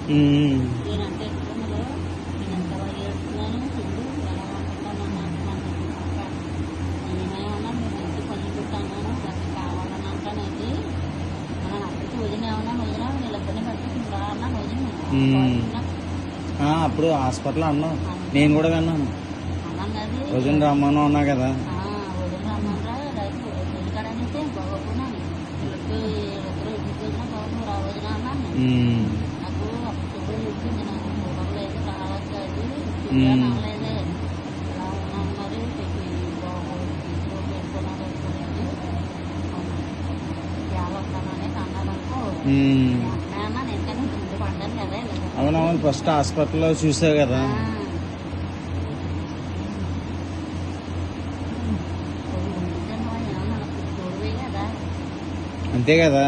నేనంటే ఇష్టంలో నేను ఎంత బాగా చేస్తున్నాను చూడు ఎలా ఉంటున్నాను అంటున్నాను పక్క నేనేమన్నా మీరు ఇంటి పని పెట్టాను అది కావాలని అంటానండి మనం అప్పటికి వదిలేమన్నా వదినా వీళ్ళిద్దరిని పెట్టుకుంటా అన్నా వదిన అప్పుడు హాస్పిటల్ అన్నావు, నేను కూడా విన్నాను. అన్నది వదిన రమ్మను అన్నా కదా. వదిన రమ్మనరా రైతు ఇంటికాడనైతే బాగోకున్నాను వీళ్ళకి ఇద్దరు ఇంటికి వచ్చినా బాబు రా వదిన అన్నాను. నాకు అప్పుడు చూడలేదు ఇచ్చింది నాకు చూడలేదు రావచ్చు అది అనలేదే ఇలా ఉన్నాను మరి పెట్టుకున్నాను ఎలా వస్తానని అన్నారనుకో అన్నా నేను ముందు పడ్డాను కదా. అవునవును, ఫస్ట్ హాస్పిటల్లో చూసావు కదా. కదా అంతే కదా.